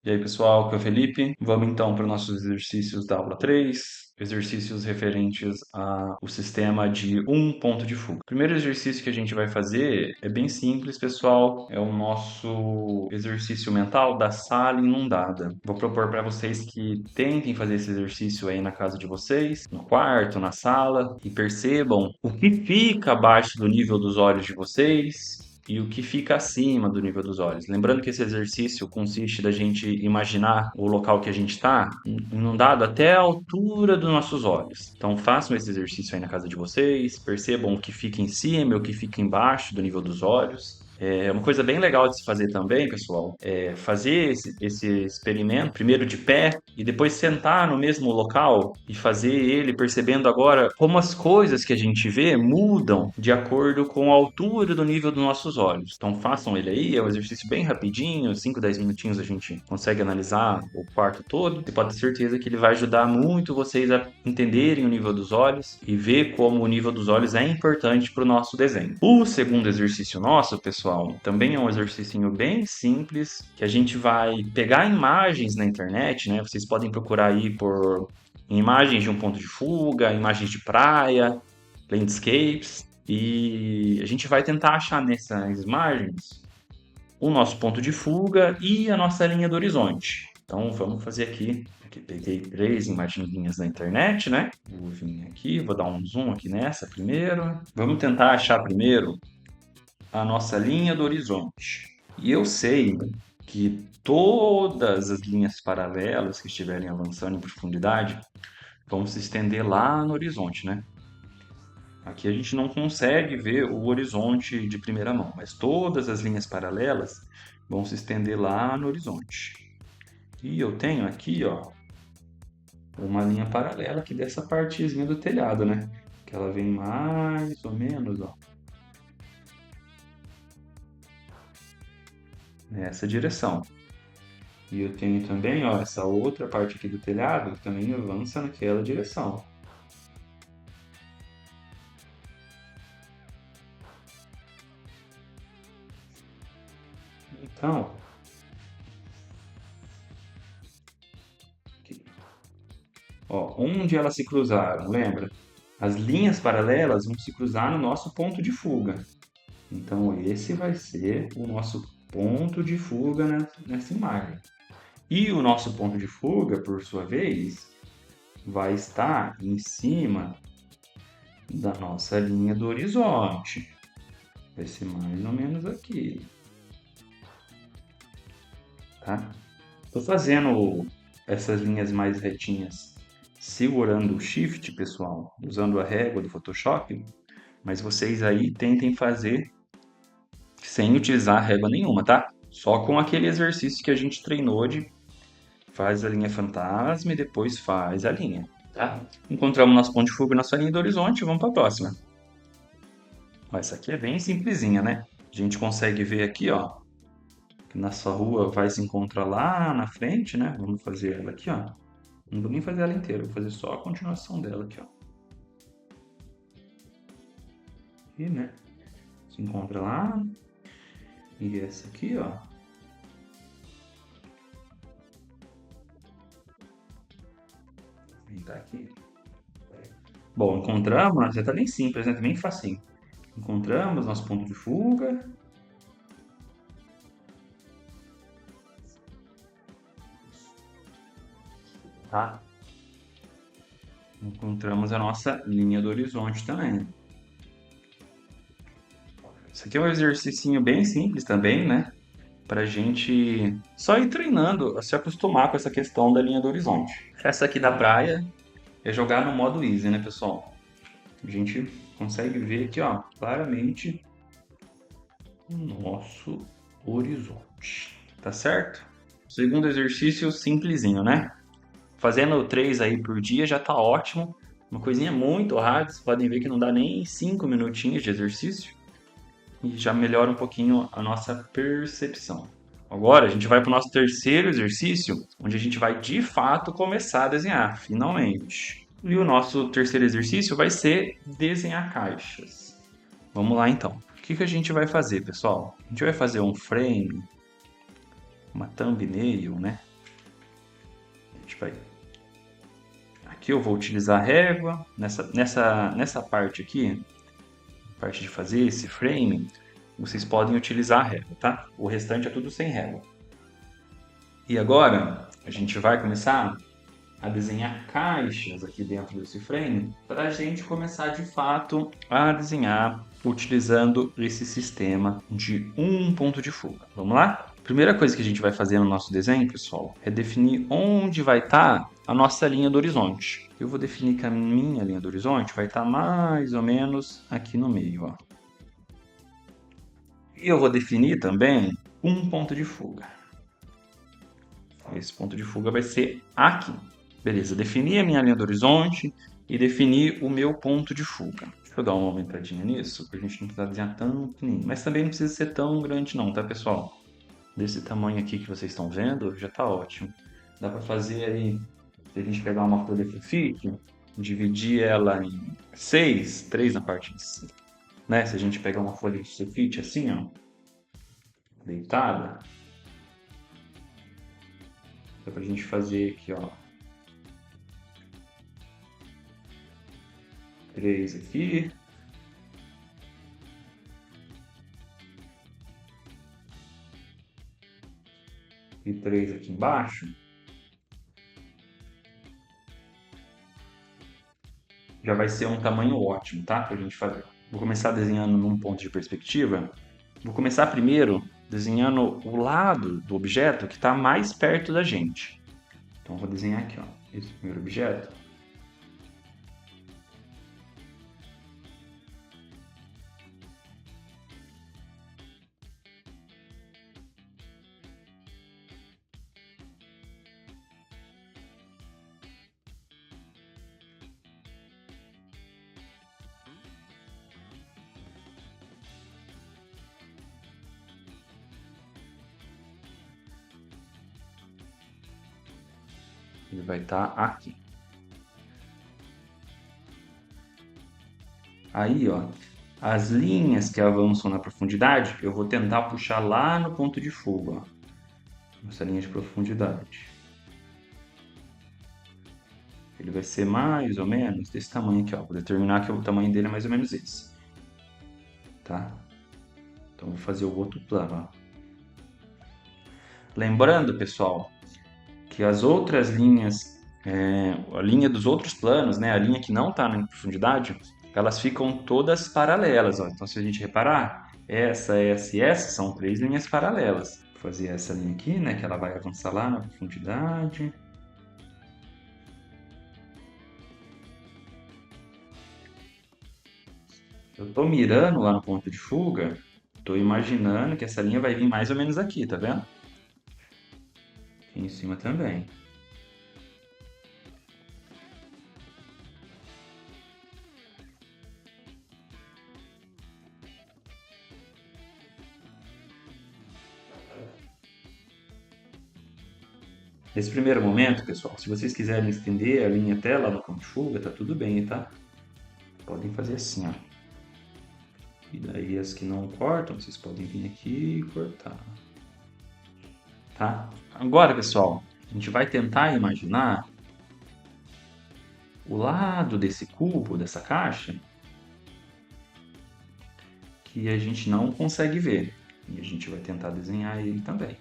E aí, pessoal, aqui é o Felipe. Vamos então para os nossos exercícios da aula 3, exercícios referentes ao sistema de um ponto de fuga. O primeiro exercício que a gente vai fazer é bem simples, pessoal, é o nosso exercício mental da sala inundada. Vou propor para vocês que tentem fazer esse exercício aí na casa de vocês, no quarto, na sala, e percebam o que fica abaixo do nível dos olhos de vocês e o que fica acima do nível dos olhos. Lembrando que esse exercício consiste da gente imaginar o local que a gente está inundado até a altura dos nossos olhos. Então façam esse exercício aí na casa de vocês, percebam o que fica em cima e o que fica embaixo do nível dos olhos. É uma coisa bem legal de se fazer também, pessoal, é fazer esse experimento primeiro de pé e depois sentar no mesmo local e fazer ele percebendo agora como as coisas que a gente vê mudam de acordo com a altura do nível dos nossos olhos. Então façam ele aí, é um exercício bem rapidinho, 5, 10 minutinhos a gente consegue analisar o quarto todo e pode ter certeza que ele vai ajudar muito vocês a entenderem o nível dos olhos e ver como o nível dos olhos é importante para o nosso desenho. O segundo exercício nosso, pessoal, também é um exercício bem simples, que a gente vai pegar imagens na internet, né? Vocês podem procurar aí por imagens de um ponto de fuga, imagens de praia, landscapes, e a gente vai tentar achar nessas imagens o nosso ponto de fuga e a nossa linha do horizonte. Então vamos fazer aqui. Aqui peguei 3 imagenzinhas da internet, né? Vou vir aqui, vou dar um zoom aqui nessa primeiro. Vamos tentar achar primeiro a nossa linha do horizonte. E eu sei que todas as linhas paralelas que estiverem avançando em profundidade vão se estender lá no horizonte, né? Aqui a gente não consegue ver o horizonte de primeira mão, mas todas as linhas paralelas vão se estender lá no horizonte. E eu tenho aqui, ó, uma linha paralela aqui dessa partezinha do telhado, né? Que ela vem mais ou menos, ó, nessa direção. E eu tenho também, ó, essa outra parte aqui do telhado que também avança naquela direção. Então, aqui, ó, onde elas se cruzaram, lembra? As linhas paralelas vão se cruzar no nosso ponto de fuga. Então, esse vai ser o nosso ponto de fuga nessa imagem. E o nosso ponto de fuga, por sua vez, vai estar em cima da nossa linha do horizonte. Vai ser mais ou menos aqui, tá? Estou fazendo essas linhas mais retinhas segurando o Shift, pessoal, usando a régua do Photoshop, mas vocês aí tentem fazer sem utilizar régua nenhuma, tá? Só com aquele exercício que a gente treinou de faz a linha fantasma e depois faz a linha, tá? Encontramos nosso ponto de fuga e nossa linha do horizonte, vamos para a próxima. Essa aqui é bem simplesinha, né? A gente consegue ver aqui, ó, que nossa rua vai se encontrar lá na frente, né? Vamos fazer ela aqui, ó. Não vou nem fazer ela inteira, vou fazer só a continuação dela aqui, ó. E, né? Se encontra lá. E essa aqui, ó. Vem tá aqui. Bom, encontramos, já tá bem simples, né? Tá bem facinho. Encontramos nosso ponto de fuga. Tá? Encontramos a nossa linha do horizonte também. Isso aqui é um exercício bem simples também, né? Pra gente só ir treinando, a se acostumar com essa questão da linha do horizonte. Essa aqui da praia é jogar no modo easy, né, pessoal? A gente consegue ver aqui, ó, claramente o nosso horizonte. Tá certo? Segundo exercício simplesinho, né? Fazendo 3 aí por dia já tá ótimo. Uma coisinha muito rápida, vocês podem ver que não dá nem 5 minutinhos de exercício e já melhora um pouquinho a nossa percepção. Agora a gente vai para o nosso terceiro exercício, onde a gente vai de fato começar a desenhar, finalmente. E o nosso terceiro exercício vai ser desenhar caixas. Vamos lá então. O que a gente vai fazer, pessoal? A gente vai fazer um frame, uma thumbnail, né? vai... Aqui eu vou utilizar a régua. Nessa parte aqui, parte de fazer esse frame, vocês podem utilizar a régua, tá? O restante é tudo sem régua. E agora a gente vai começar a desenhar caixas aqui dentro desse frame para a gente começar de fato a desenhar utilizando esse sistema de um ponto de fuga. Vamos lá? Primeira coisa que a gente vai fazer no nosso desenho, pessoal, é definir onde vai estar a nossa linha do horizonte. Eu vou definir que a minha linha do horizonte vai estar mais ou menos aqui no meio, ó. E eu vou definir também um ponto de fuga. Esse ponto de fuga vai ser aqui. Beleza, defini a minha linha do horizonte e defini o meu ponto de fuga. Deixa eu dar uma aumentadinha nisso, para a gente não precisar desenhar tão pequenininho. Mas também não precisa ser tão grande não, tá, pessoal? Desse tamanho aqui que vocês estão vendo, já tá ótimo. Dá para fazer aí, se a gente pegar uma folha sulfite, dividir ela em 6, 3 na parte de cima. Né? Se a gente pegar uma folha de sulfite assim, ó, deitada, dá pra gente fazer aqui, ó. 3 aqui. E 3 aqui embaixo. Já vai ser um tamanho ótimo, tá? Pra gente fazer. Vou começar desenhando num ponto de perspectiva. Vou começar primeiro desenhando o lado do objeto que está mais perto da gente. Então, vou desenhar aqui, ó, esse primeiro objeto. Ele vai estar aqui. Aí, ó, as linhas que avançam na profundidade, eu vou tentar puxar lá no ponto de fuga, ó. Essa linha de profundidade. Ele vai ser mais ou menos desse tamanho aqui, ó. Vou determinar que o tamanho dele é mais ou menos esse. Tá? Então, vou fazer o outro plano, ó. Lembrando, pessoal, que as outras linhas, a linha dos outros planos, né, a linha que não está na profundidade, elas ficam todas paralelas. Ó. Então, se a gente reparar, essa e essa são 3 linhas paralelas. Vou fazer essa linha aqui, né, que ela vai avançar lá na profundidade. Eu estou mirando lá no ponto de fuga, estou imaginando que essa linha vai vir mais ou menos aqui, tá vendo? Aqui em cima também. Nesse primeiro momento, pessoal, se vocês quiserem estender a linha até lá no ponto de fuga, tá tudo bem, tá? Podem fazer assim, ó. E daí as que não cortam, vocês podem vir aqui e cortar. Tá? Agora, pessoal, a gente vai tentar imaginar o lado desse cubo, dessa caixa, que a gente não consegue ver. E a gente vai tentar desenhar ele também.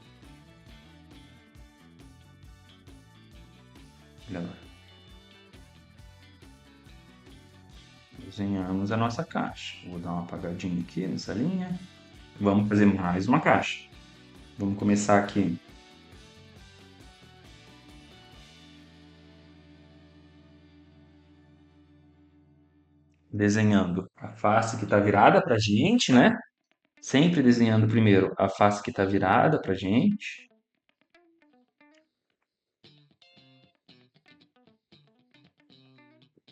Olha lá. Desenhamos a nossa caixa. Vou dar uma apagadinha aqui nessa linha. Vamos fazer mais uma caixa. Vamos começar aqui. Desenhando a face que está virada para a gente, né? Sempre desenhando primeiro a face que está virada para a gente.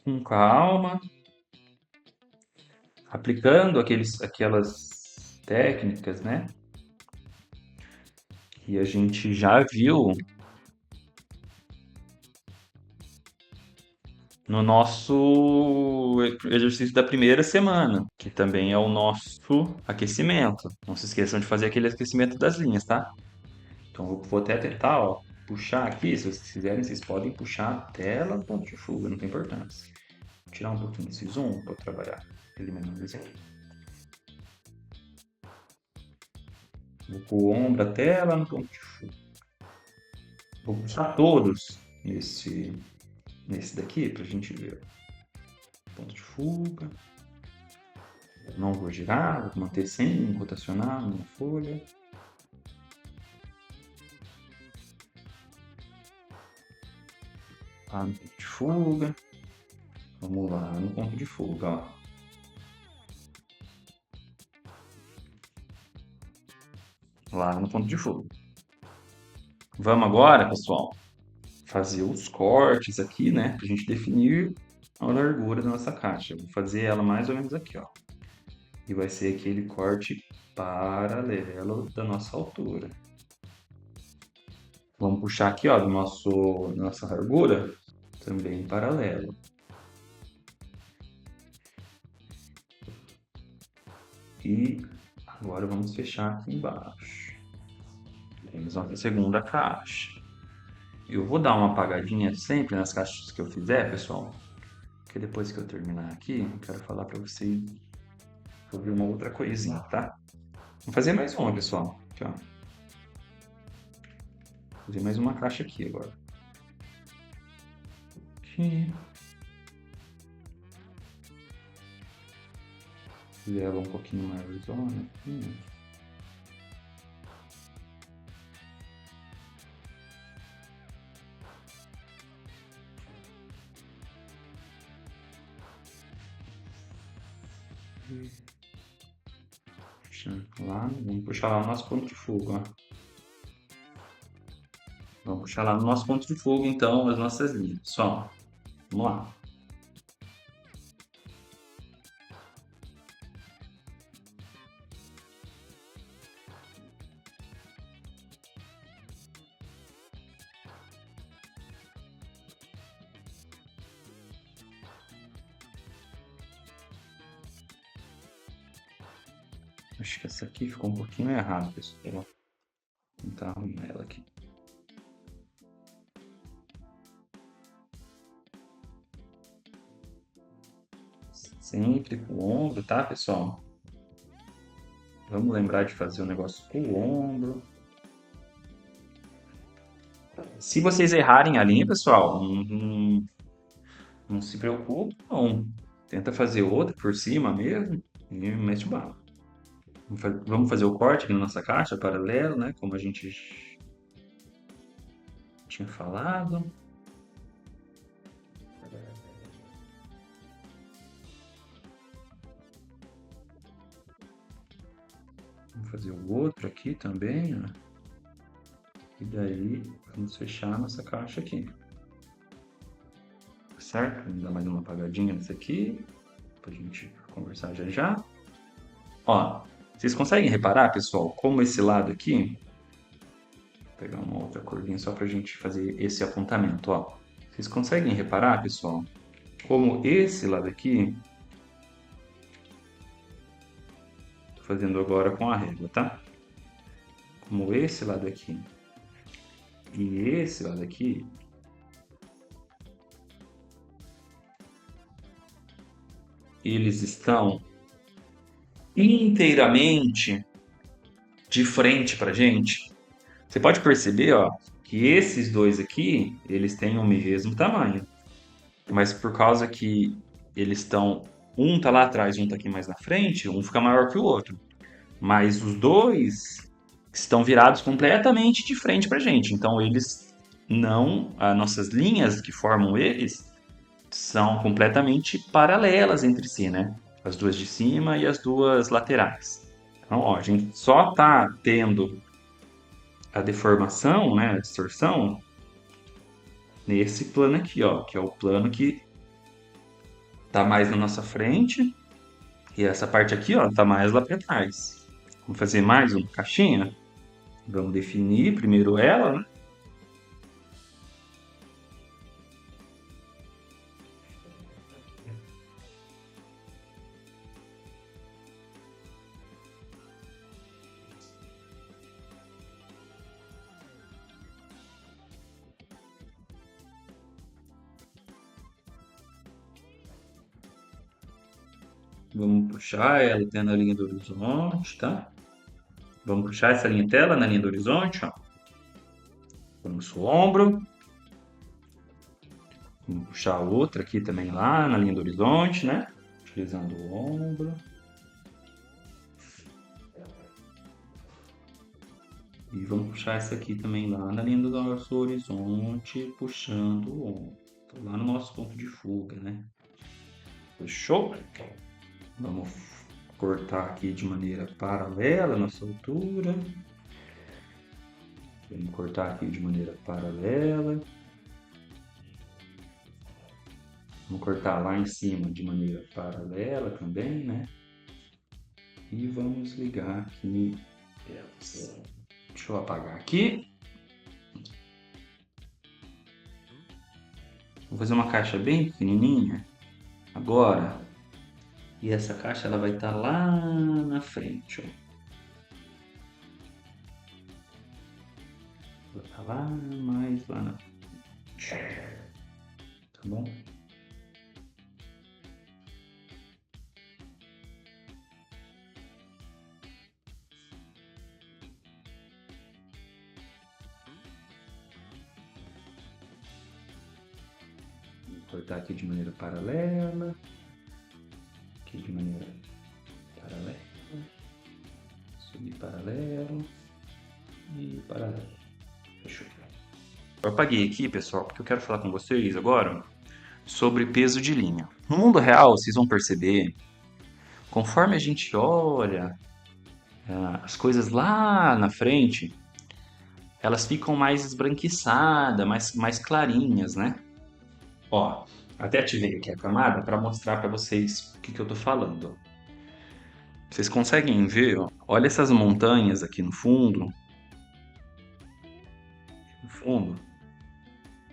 Com calma. Aplicando aquelas técnicas, né? Que a gente já viu no nosso exercício da primeira semana, que também é o nosso aquecimento. Não se esqueçam de fazer aquele aquecimento das linhas, tá? Então, eu vou até tentar, ó, puxar aqui, se vocês quiserem, vocês podem puxar até lá no ponto de fuga, não tem importância. Vou tirar um pouquinho desse zoom para trabalhar ele menorzinho. Vou pôr o ombro até lá no ponto de fuga. Vou puxar todos nesse daqui pra gente ver. Ponto de fuga. Não vou girar, vou manter sem rotacionar a minha folha. Lá no ponto de fuga. Vamos lá, no ponto de fuga, ó. Lá no ponto de fuga. Vamos agora, pessoal, fazer os cortes aqui, né? Pra gente definir a largura da nossa caixa. Eu vou fazer ela mais ou menos aqui, ó. E vai ser aquele corte paralelo da nossa altura. Vamos puxar aqui, ó, nossa largura, também paralelo. E agora vamos fechar aqui embaixo. Temos a segunda caixa. Eu vou dar uma apagadinha sempre nas caixas que eu fizer, pessoal. Porque depois que eu terminar aqui, eu quero falar para vocês sobre uma outra coisinha, tá? Vou fazer mais uma, pessoal. Aqui, ó. Vou fazer mais uma caixa aqui agora. Aqui. Leva um pouquinho mais zona aqui. Lá, vamos puxar lá no nosso ponto de fuga, ó. Vamos puxar lá no nosso ponto de fuga, então, as nossas linhas. Só, vamos lá. Acho que essa aqui ficou um pouquinho errada, pessoal. Vou tentar arrumar ela aqui. Sempre com o ombro, tá, pessoal? Vamos lembrar de fazer o negócio com o ombro. Se vocês errarem a linha, pessoal, não se preocupe, não. Tenta fazer outra por cima mesmo e mete o bala. Vamos fazer o corte aqui na nossa caixa, paralelo, né? Como a gente tinha falado. Vamos fazer o outro aqui também, ó. E daí vamos fechar a nossa caixa aqui. Certo? Vamos dar mais uma apagadinha nesse aqui, pra gente conversar já já. Ó, vocês conseguem reparar, pessoal, como esse lado aqui... Vou pegar uma outra corzinha só pra gente fazer esse apontamento, ó. Vocês conseguem reparar, pessoal, como esse lado aqui... Tô fazendo agora com a régua, tá? Como esse lado aqui e esse lado aqui, eles estão inteiramente de frente pra gente. Você pode perceber, ó, que esses dois aqui, eles têm o mesmo tamanho. Mas por causa que eles estão, um tá lá atrás, um tá aqui mais na frente, um fica maior que o outro. Mas os dois estão virados completamente de frente pra gente. Então eles não, as nossas linhas que formam eles são completamente paralelas entre si, né? As duas de cima e as duas laterais. Então, ó, a gente só tá tendo a deformação, né, a distorção, nesse plano aqui, ó, que é o plano que tá mais na nossa frente e essa parte aqui, ó, tá mais lá para trás. Vamos fazer mais uma caixinha? Vamos definir primeiro ela, né? Vamos puxar ela até na linha do horizonte, tá? Vamos puxar essa linha até lá na linha do horizonte, ó. Vamos o ombro. Vamos puxar outra aqui também lá na linha do horizonte, né? Utilizando o ombro. E vamos puxar essa aqui também lá na linha do nosso horizonte, puxando o ombro. Então, lá no nosso ponto de fuga, né? Fechou? Vamos cortar aqui de maneira paralela a nossa altura. Vamos cortar aqui de maneira paralela. Vamos cortar lá em cima de maneira paralela também, né? E vamos ligar aqui. Deixa eu apagar aqui. Vou fazer uma caixa bem pequenininha agora. E essa caixa ela vai estar lá na frente, ó. Vai estar lá mais lá na frente. Tá bom? Vou cortar aqui de maneira paralela. Aqui de maneira paralela. Subir paralelo. E paralelo. Fechou. Eu apaguei aqui, pessoal, porque eu quero falar com vocês agora sobre peso de linha. No mundo real, vocês vão perceber, conforme a gente olha as coisas lá na frente, elas ficam mais esbranquiçadas, mais clarinhas, né? Ó, até ativei aqui a camada para mostrar para vocês o que eu tô falando. Vocês conseguem ver, ó? Olha essas montanhas aqui no fundo,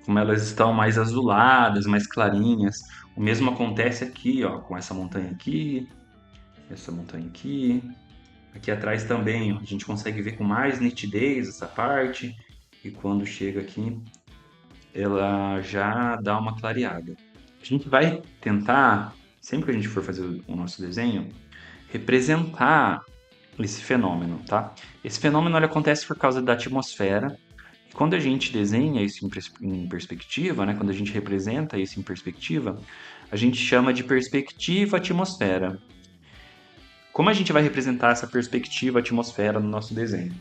como elas estão mais azuladas, mais clarinhas. O mesmo acontece aqui, ó, com essa montanha aqui, essa montanha aqui. Aqui atrás também, ó, a gente consegue ver com mais nitidez essa parte. E quando chega aqui, ela já dá uma clareada. A gente vai tentar, sempre que a gente for fazer o nosso desenho, representar esse fenômeno, tá? Esse fenômeno ele acontece por causa da atmosfera. Quando a gente desenha isso em perspectiva, né, quando a gente representa isso em perspectiva, a gente chama de perspectiva atmosfera. Como a gente vai representar essa perspectiva atmosfera no nosso desenho?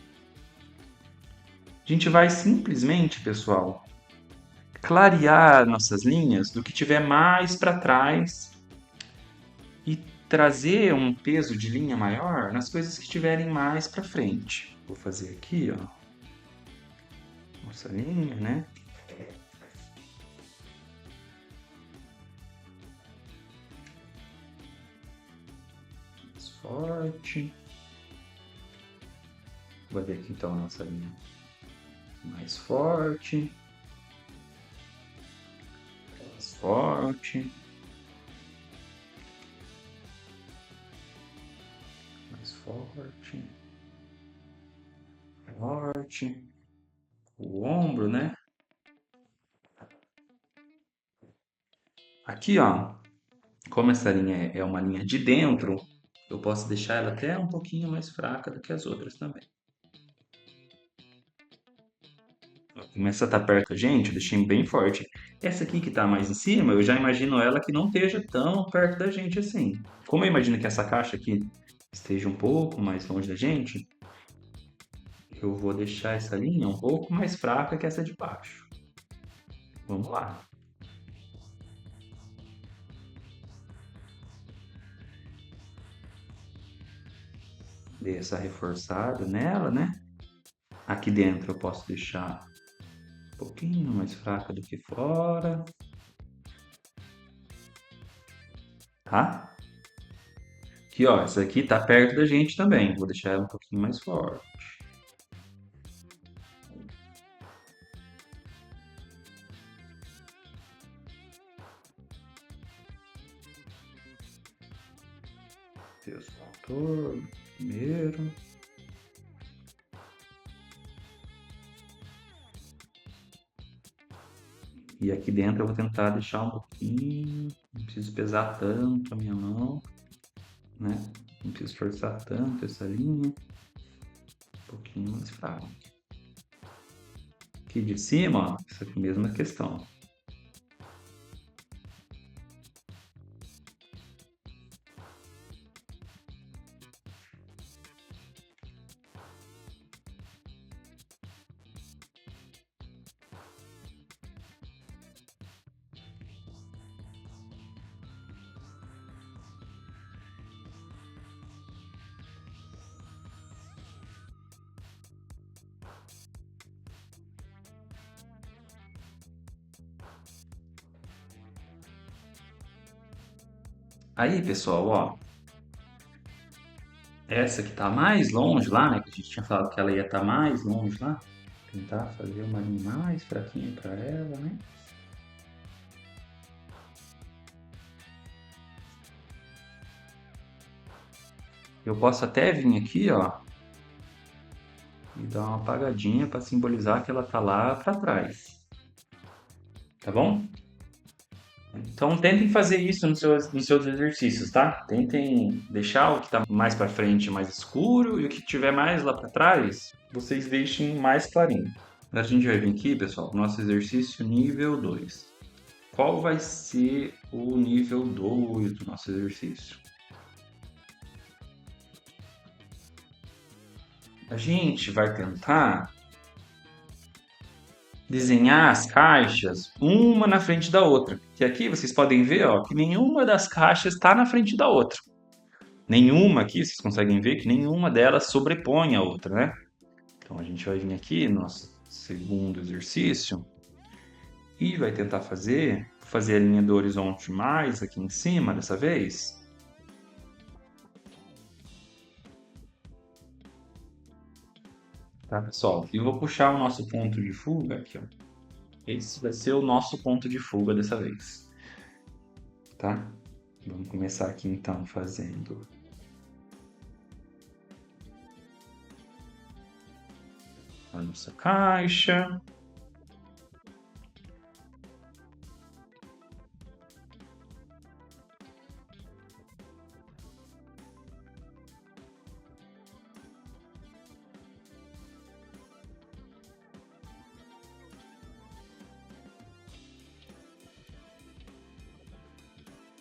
A gente vai simplesmente, pessoal, clarear nossas linhas do que tiver mais para trás e trazer um peso de linha maior nas coisas que estiverem mais para frente. Vou fazer aqui, ó, nossa linha, né? Mais forte. Vou ver aqui então a nossa linha mais forte. Mais forte. Mais forte. Forte. O ombro, né? Aqui, ó, como essa linha é uma linha de dentro, eu posso deixar ela até um pouquinho mais fraca do que as outras também. Como essa tá perto da gente, eu deixei bem forte. Essa aqui que tá mais em cima, eu já imagino ela que não esteja tão perto da gente assim. Como eu imagino que essa caixa aqui esteja um pouco mais longe da gente, eu vou deixar essa linha um pouco mais fraca que essa de baixo. Vamos lá. Dei essa reforçada nela, né? Aqui dentro eu posso deixar um pouquinho mais fraca do que fora, tá? Aqui, ó, essa aqui tá perto da gente também. Vou deixar ela um pouquinho mais forte. Deus, autor, primeiro. E aqui dentro eu vou tentar deixar um pouquinho. Não preciso pesar tanto a minha mão. né? Não preciso forçar tanto essa linha. Um pouquinho mais fraco. Aqui de cima, ó, essa aqui mesma questão. Aí, pessoal, ó, essa que tá mais longe lá, né? Que a gente tinha falado que ela ia estar mais longe lá. Tentar fazer uma linha mais fraquinha para ela, né? Eu posso até vir aqui, ó, e dar uma apagadinha para simbolizar que ela tá lá para trás. Tá bom? Então tentem fazer isso nos seus exercícios, tá? Tentem deixar o que está mais para frente mais escuro e o que tiver mais lá para trás, vocês deixem mais clarinho. Agora a gente vai vir aqui, pessoal, pro nosso exercício nível 2. Qual vai ser o nível 2 do nosso exercício? A gente vai tentar desenhar as caixas uma na frente da outra. Que aqui vocês podem ver, ó, que nenhuma das caixas está na frente da outra. Nenhuma aqui, vocês conseguem ver que nenhuma delas sobrepõe a outra, né? Então a gente vai vir aqui no nosso segundo exercício e vai tentar fazer a linha do horizonte mais aqui em cima dessa vez. Tá, pessoal? E eu vou puxar o nosso ponto de fuga aqui, ó. Esse vai ser o nosso ponto de fuga dessa vez, tá? Vamos começar aqui então fazendo a nossa caixa.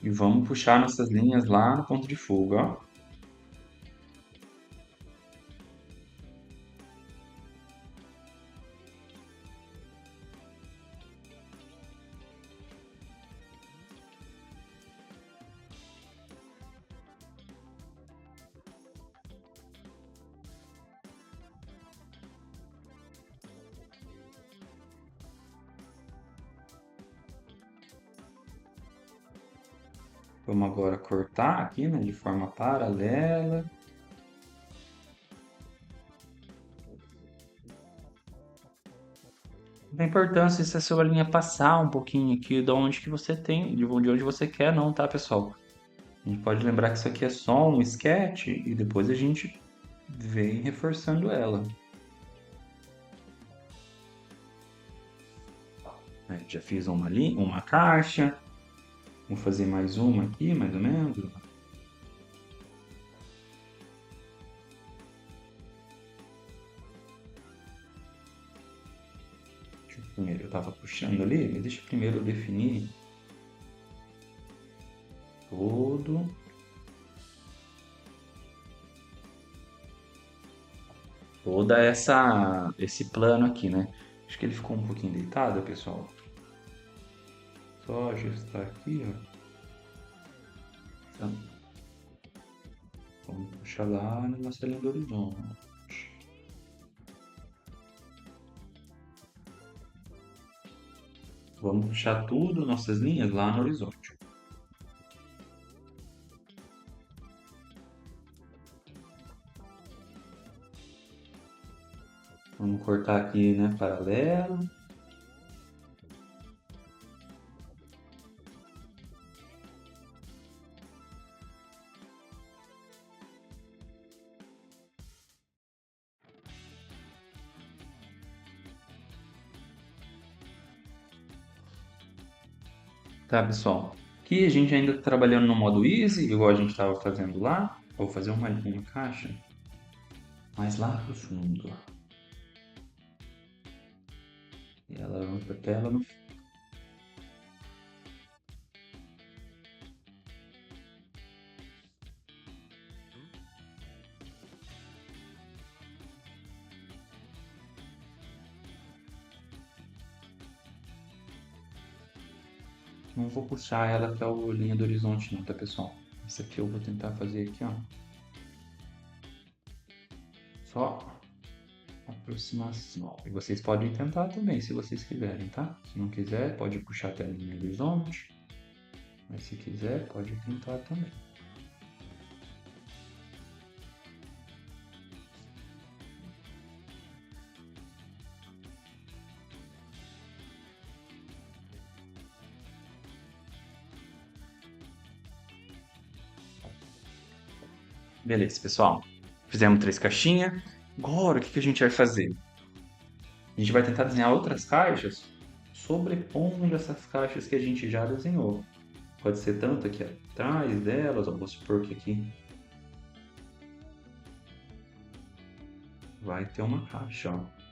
E vamos puxar nossas linhas lá no ponto de fuga, ó. Vamos agora cortar aqui, né, de forma paralela. A importância se a sua linha passar um pouquinho aqui de onde que você tem, de onde você quer, não, tá, pessoal? A gente pode lembrar que isso aqui é só um sketch e depois a gente vem reforçando ela. Já fiz uma caixa. Vou fazer mais uma aqui, mais ou menos. Primeiro eu estava puxando ali, mas deixa primeiro eu definir todo esse plano aqui, né? Acho que ele ficou um pouquinho deitado, pessoal. Só ajustar aqui, ó. Então, vamos puxar lá na nossa linha do horizonte. Vamos puxar tudo, nossas linhas, lá no horizonte. Vamos cortar aqui, né, paralelo. Tá, pessoal? Aqui a gente ainda está trabalhando no modo easy, igual a gente estava fazendo lá. Vou fazer uma caixa mais lá pro fundo. E ela vai pra tela no Não vou puxar ela até a linha do horizonte não, tá, pessoal? Isso aqui eu vou tentar fazer aqui, ó. Só aproximação. E vocês podem tentar também, se vocês quiserem, tá? Se não quiser, pode puxar até a linha do horizonte. Mas se quiser, pode tentar também. Beleza, pessoal. Fizemos 3 caixinhas. Agora, o que a gente vai fazer? A gente vai tentar desenhar outras caixas sobrepondo essas caixas que a gente já desenhou. Pode ser tanto aqui atrás delas, ou vou supor que aqui vai ter uma caixa, ó.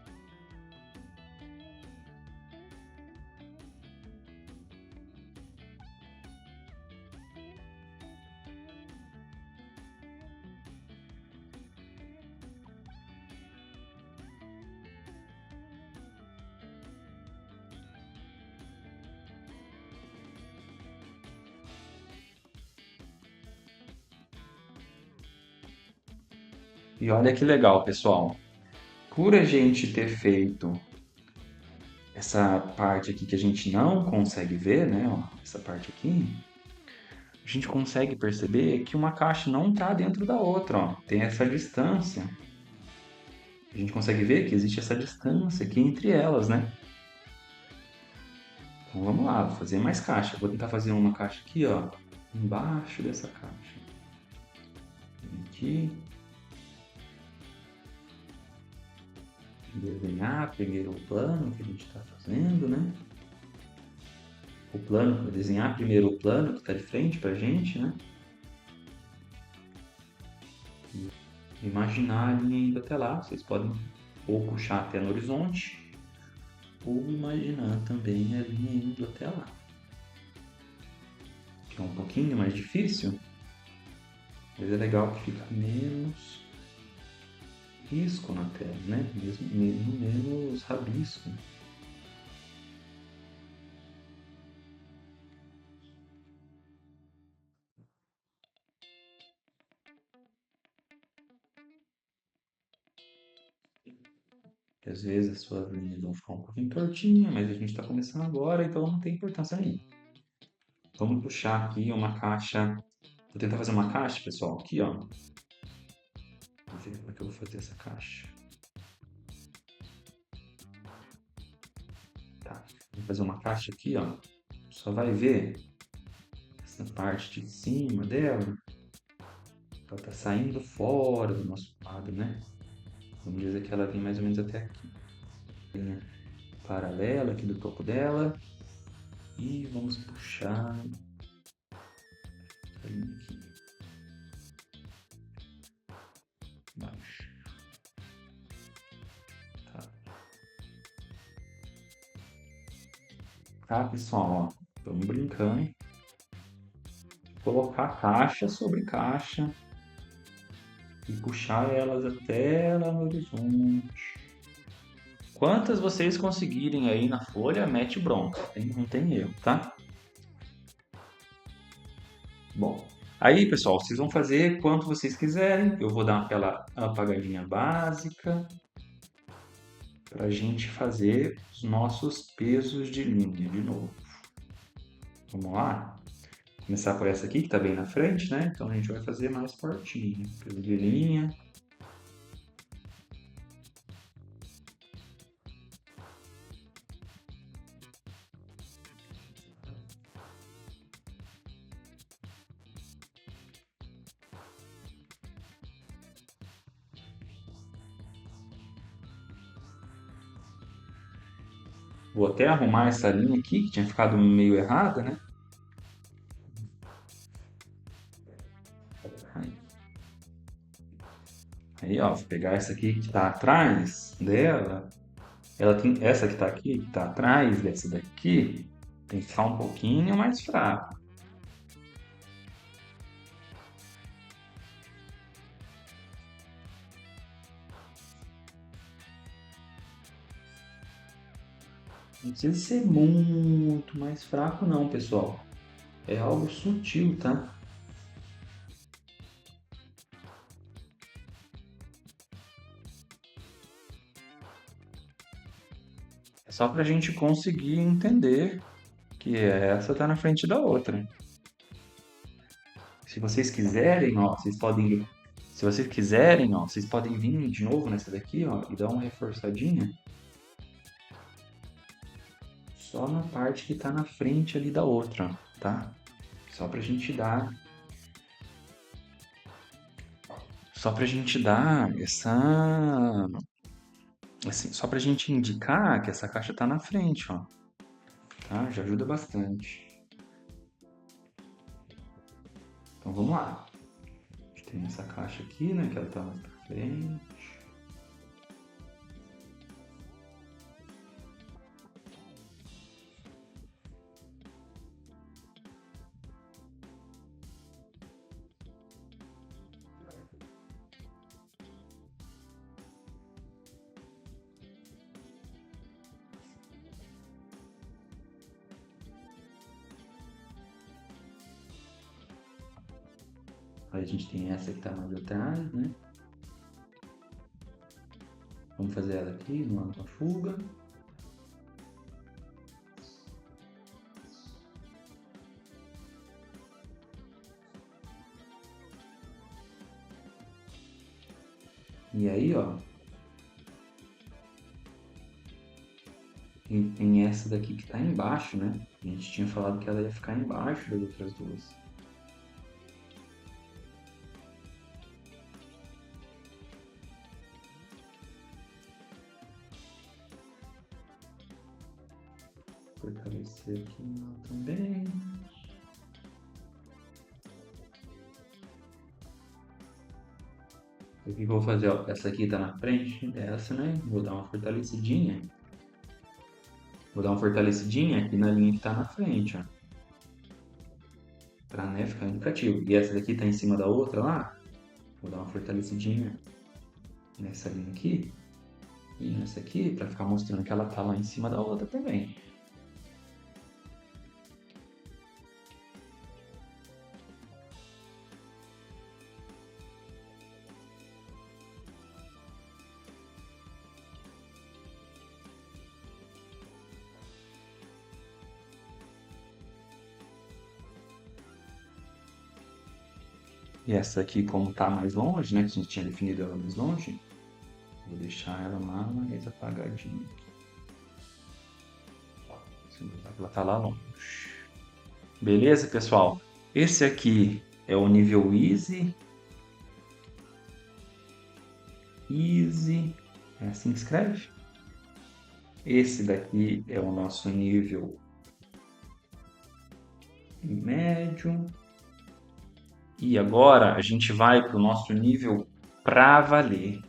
E olha que legal, pessoal. Por a gente ter feito essa parte aqui que a gente não consegue ver, né? Ó, essa parte aqui, a gente consegue perceber que uma caixa não está dentro da outra, ó. Tem essa distância. A gente consegue ver que existe essa distância aqui entre elas, né? Então vamos lá, vou fazer mais caixa. Vou tentar fazer uma caixa aqui, ó, embaixo dessa caixa. Aqui. Desenhar primeiro o plano que a gente está fazendo, né? O plano, vou desenhar primeiro o plano que está de frente para a gente, né? E imaginar a linha indo até lá. Vocês podem ou puxar até no horizonte, ou imaginar também a linha indo até lá. Que é um pouquinho mais difícil, mas é legal que fica menos risco na tela, né? Mesmo menos rabisco. Que às vezes as suas linhas vão ficar um pouquinho tortinhas, mas a gente está começando agora, então não tem importância nenhuma. Vamos puxar aqui uma caixa. Vou tentar fazer uma caixa, pessoal, aqui, ó. Vamos ver como é que eu vou fazer essa caixa. Tá, vou fazer uma caixa aqui, ó. Só vai ver essa parte de cima dela. Ela tá saindo fora do nosso quadro, né? Vamos dizer que ela vem mais ou menos até aqui. Linha paralela aqui do topo dela. E vamos puxar essa linha aqui. Baixo. Tá. Tá, pessoal, ó. Vamos brincando. Colocar caixa sobre caixa e puxar elas até lá no horizonte. Quantas vocês conseguirem aí na folha, mete bronca, não tem erro, tá? Bom, aí pessoal, vocês vão fazer quanto vocês quiserem. Eu vou dar aquela apagadinha básica para a gente fazer os nossos pesos de linha de novo. Vamos lá? Começar por essa aqui que está bem na frente, né? Então a gente vai fazer mais fortinho. Peso de linha. Vou até arrumar essa linha aqui, que tinha ficado meio errada, né? Aí, ó, vou pegar essa aqui que tá atrás dela. Ela tem essa que tá aqui, que tá atrás dessa daqui, tem que ficar um pouquinho mais fraca. Não precisa ser muito mais fraco não, pessoal. É algo sutil, tá? É só pra gente conseguir entender que essa tá na frente da outra. Se vocês quiserem, ó, vocês podem. Se vocês quiserem, ó, vocês podem vir de novo nessa daqui, ó, e dar uma reforçadinha só na parte que tá na frente ali da outra, tá? Só pra gente dar. Só pra gente dar essa. Assim, só pra gente indicar que essa caixa tá na frente, ó. Tá? Já ajuda bastante. Então vamos lá. A gente tem essa caixa aqui, né? Que ela tá mais pra frente. Aí a gente tem essa que tá mais atrás, né? Vamos fazer ela aqui, numa fuga. E aí, ó, tem essa daqui que tá embaixo, né? A gente tinha falado que ela ia ficar embaixo das outras duas. Fortalecer aqui também. O que eu vou fazer? Ó, essa aqui tá na frente dessa, né? Vou dar uma fortalecidinha. Vou dar uma fortalecidinha aqui na linha que tá na frente, ó. Pra, né, ficar indicativo. E essa daqui tá em cima da outra lá. Vou dar uma fortalecidinha nessa linha aqui. E nessa aqui, pra ficar mostrando que ela tá lá em cima da outra também. E essa aqui, como tá mais longe, né? Que a gente tinha definido ela mais longe. Vou deixar ela mais apagadinha. Ela tá lá longe. Beleza, pessoal? Esse aqui é o nível Easy. Easy. É assim que escreve? Esse daqui é o nosso nível médio. E agora a gente vai para o nosso nível para valer.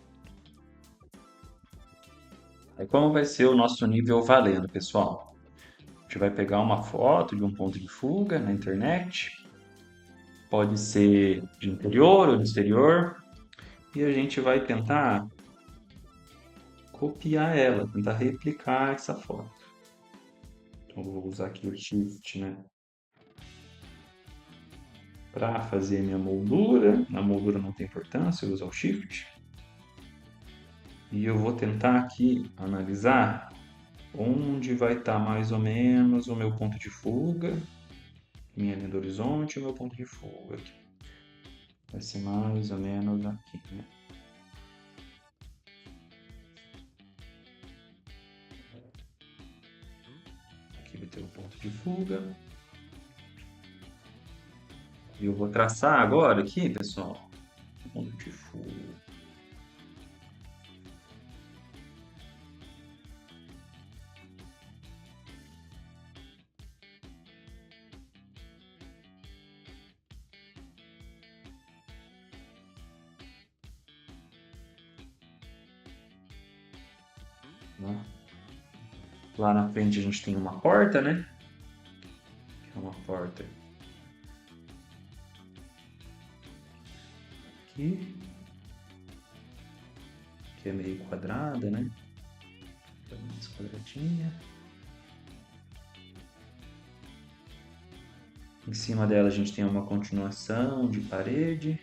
Aí como vai ser o nosso nível valendo, pessoal? A gente vai pegar uma foto de um ponto de fuga na internet. Pode ser de interior ou de exterior. E a gente vai tentar copiar ela, tentar replicar essa foto. Então vou usar aqui o Shift, né? Para fazer minha moldura. Na moldura não tem importância, eu uso o Shift. E eu vou tentar aqui analisar onde vai estar mais ou menos o meu ponto de fuga, minha linha do horizonte e o meu ponto de fuga. Aqui. Vai ser mais ou menos aqui, né? Aqui vai ter o ponto de fuga. E eu vou traçar agora aqui, pessoal, o ponto de fuga. Tá? Lá na frente a gente tem uma porta, né? Que é uma porta aqui, que é meio quadrada, né? Mais quadradinha. Em cima dela a gente tem uma continuação de parede.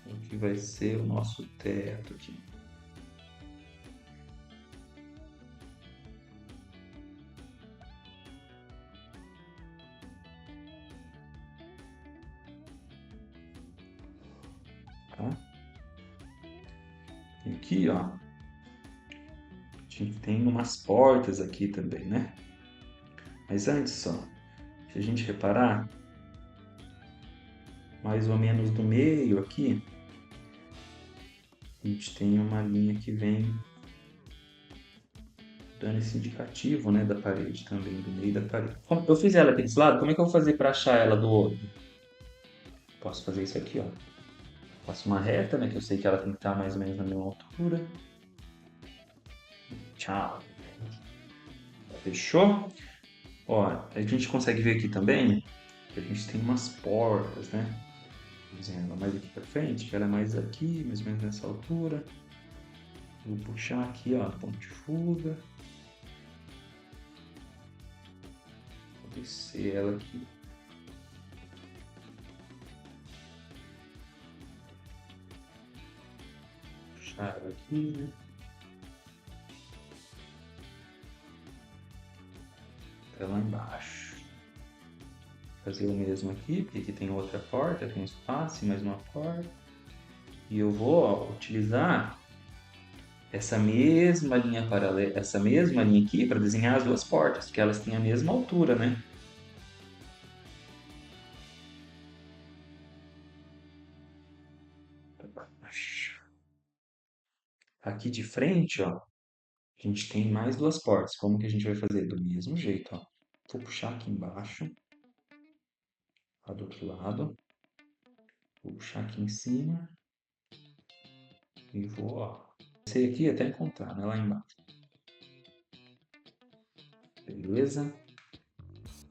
O que vai ser o nosso teto aqui. Tá? E aqui, ó, a gente tem umas portas aqui também, né? Mas antes, ó, se a gente reparar, mais ou menos do meio aqui, a gente tem uma linha que vem dando esse indicativo, né, da parede também, do meio da parede. Eu fiz ela aqui desse lado, como é que eu vou fazer para achar ela do outro? Posso fazer isso aqui, ó. Faço uma reta, né, que eu sei que ela tem que estar mais ou menos na mesma altura. Tchau. Fechou? Ó, a gente consegue ver aqui também que a gente tem umas portas, né? Dizendo mais aqui pra frente, que ela é mais aqui, mais ou menos nessa altura. Vou puxar aqui, ó, ponto de fuga. Vou descer ela aqui. Puxar ela aqui, né? Até lá embaixo. Fazer o mesmo aqui, porque aqui tem outra porta, tem um espaço e mais uma porta. E eu vou, ó, utilizar essa mesma linha paralela, essa mesma linha aqui para desenhar as duas portas, porque elas têm a mesma altura, né? Aqui de frente, ó, a gente tem mais duas portas. Como que a gente vai fazer? Do mesmo jeito, ó. Vou puxar aqui embaixo, lá do outro lado. Vou puxar aqui em cima e vou, ó. Descer aqui até encontrar, né? Lá embaixo. Beleza?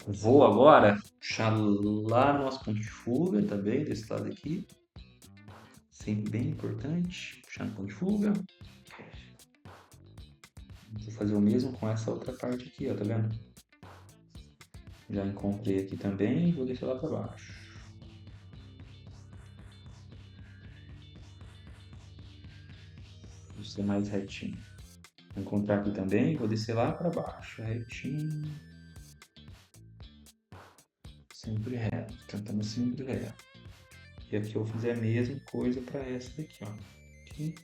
Vou agora puxar lá no nosso ponto de fuga também, desse lado aqui. Sempre bem importante. Puxar no ponto de fuga. Vou fazer o mesmo com essa outra parte aqui, ó, tá vendo? Já encontrei aqui também, vou deixar lá para baixo. Vou ser mais retinho. Vou encontrar aqui também, vou descer lá para baixo, retinho. Sempre reto, tentando sempre reto. E aqui eu vou fazer a mesma coisa para essa daqui, ó. Aqui.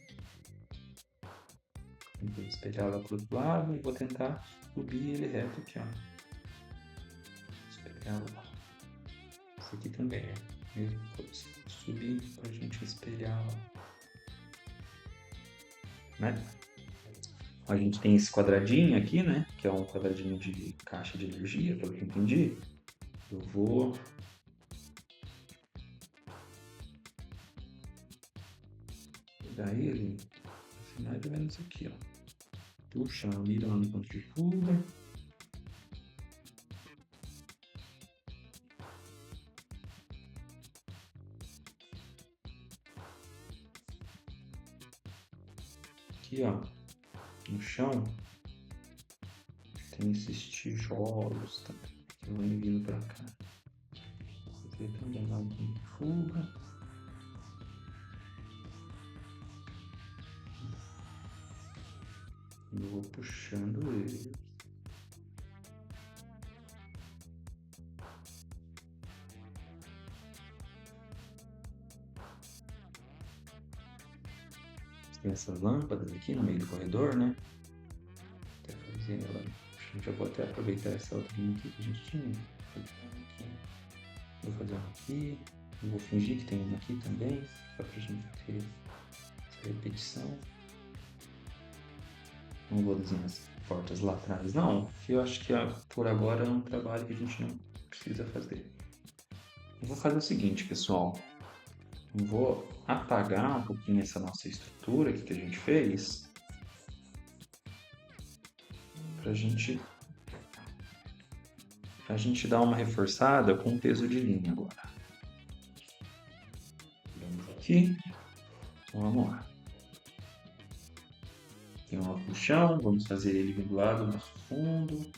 Vou espelhar lá pro outro lado e vou tentar subir ele reto aqui, ó. Espelhar lá. Esse aqui também é a mesma coisa. Subir pra gente espelhar lá. Né? A gente tem esse quadradinho aqui, né? Que é um quadradinho de caixa de energia, pelo que eu entendi. Eu vou pegar ele, mais ou menos aqui, ó. Puxar, mirando no ponto de fuga. Aqui, ó, no chão, tem esses tijolos também, que vão vindo pra cá. Vou fazer também lá no ponto de fuga. E eu vou puxando ele. Tem essas lâmpadas aqui no meio do corredor, né? Até fazer ela. Já vou até aproveitar essa outra linha aqui que a gente tinha. Vou fazer uma aqui. Vou fingir que tem uma aqui também, só pra gente ter essa repetição. Não vou desenhar as portas lá atrás, não, porque eu acho que por agora é um trabalho que a gente não precisa fazer. Eu vou fazer o seguinte, pessoal. Vou apagar um pouquinho essa nossa estrutura aqui que a gente fez, para a gente dar uma reforçada com peso de linha agora. Vamos aqui, vamos lá. Tem um puxão, vamos fazer ele vindo lá do nosso fundo.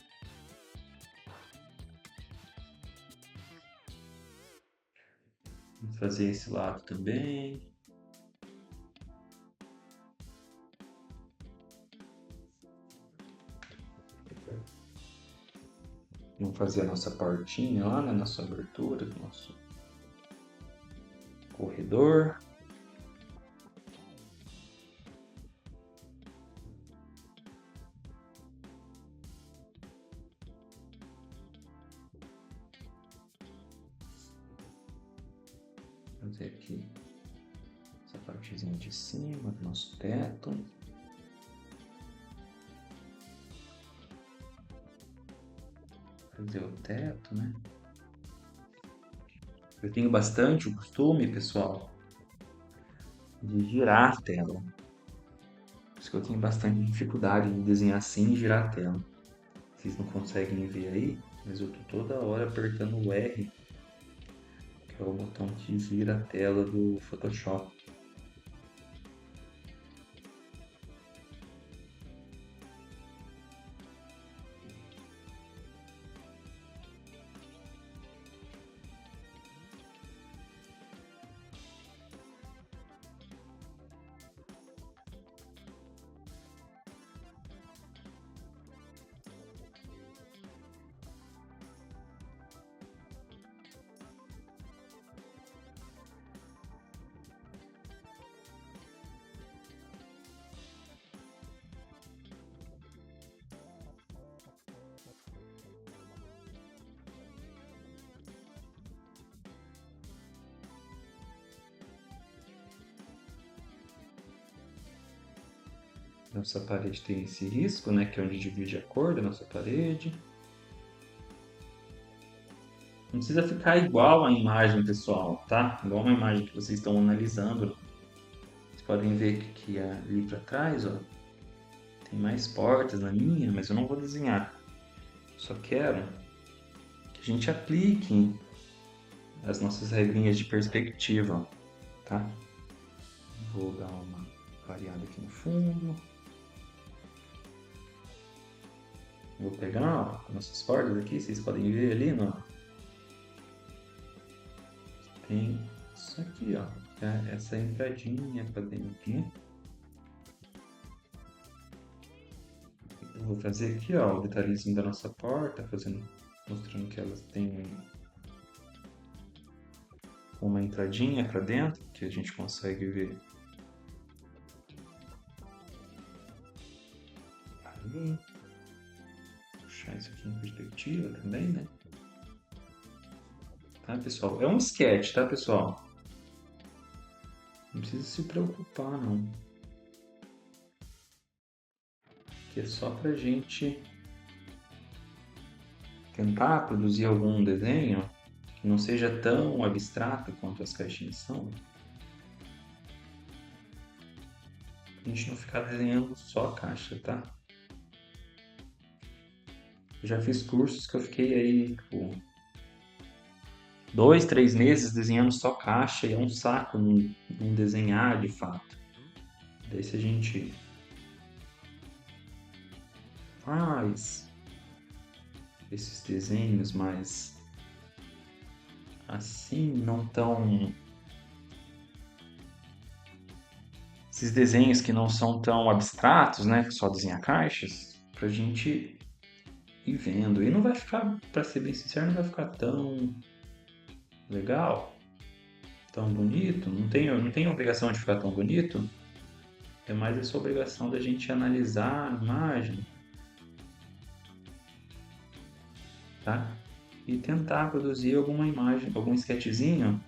Vamos fazer esse lado também. Vamos fazer a nossa portinha lá, né? Nossa abertura do nosso corredor. Fazer aqui essa partezinha de cima do nosso teto. Fazer o teto, né? Eu tenho bastante o costume, pessoal, de girar a tela. Por isso que eu tenho bastante dificuldade de desenhar sem girar a tela. Vocês não conseguem ver aí, mas eu tô toda hora apertando o R, que é o botão que gira a tela do Photoshop. Nossa parede tem esse risco, né, que é onde divide a cor da nossa parede. Não precisa ficar igual a imagem, pessoal, tá? Igual uma imagem que vocês estão analisando. Vocês podem ver que ali para trás, ó, tem mais portas na minha, mas eu não vou desenhar. Só quero que a gente aplique as nossas regrinhas de perspectiva, tá? Vou dar uma variada aqui no fundo. Vou pegar, ó, nossas portas aqui, vocês podem ver ali, ó. Tem isso aqui, ó. Essa entradinha para dentro aqui. Eu vou fazer aqui, ó, o detalhezinho da nossa porta, mostrando que elas têm uma entradinha para dentro, que a gente consegue ver ali. Puxar isso aqui em perspectiva também, né? Tá, pessoal? É um sketch, tá, pessoal? Não precisa se preocupar, não. Que é só pra gente tentar produzir algum desenho que não seja tão abstrato quanto as caixinhas são. A gente não ficar desenhando só a caixa, tá? Eu já fiz cursos que eu fiquei aí, tipo, 2, 3 meses desenhando só caixa e é um saco não desenhar de fato. Daí se a gente faz esses desenhos mais assim, não tão. Esses desenhos que não são tão abstratos, né? Só desenhar caixas, pra gente ir vendo. E não vai ficar, pra ser bem sincero, não vai ficar tão legal, tão bonito. Não tem obrigação de ficar tão bonito. É mais essa obrigação da gente analisar a imagem, tá? E tentar produzir alguma imagem, algum sketchzinho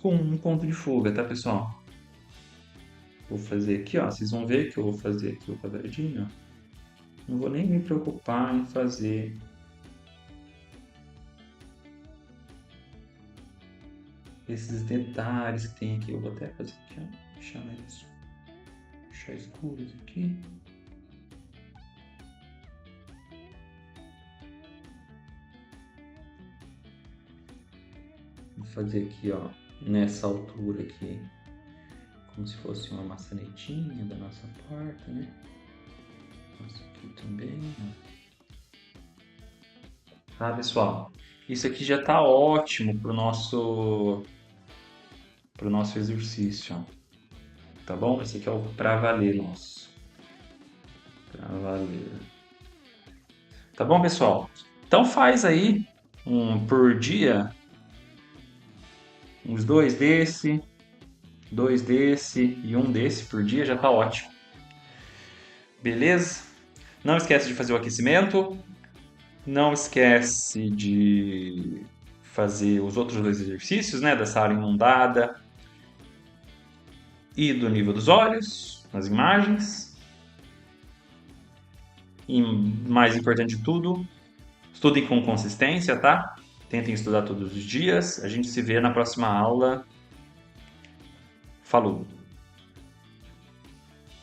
com um ponto de fuga, tá, pessoal? Vou fazer aqui, ó. Vocês vão ver que eu vou fazer aqui o quadradinho, ó. Não vou nem me preocupar em fazer esses detalhes que tem aqui. Eu vou até fazer aqui, ó. Deixar escuros aqui. Vou fazer aqui, ó, nessa altura aqui, como se fosse uma maçanetinha da nossa porta, né? Nossa, aqui também, ó. Tá, pessoal? Isso aqui já tá ótimo pro nosso exercício, ó. Tá bom? Esse aqui é o pra valer nosso. Pra valer. Tá bom, pessoal? Então faz aí por dia, uns dois desse e um desse por dia já tá ótimo. Beleza? Não esquece de fazer o aquecimento. Não esquece de fazer os outros dois exercícios, né? Dessa área inundada e do nível dos olhos, nas imagens. E mais importante de tudo, estudem com consistência, tá? Tentem estudar todos os dias. A gente se vê na próxima aula. Falou!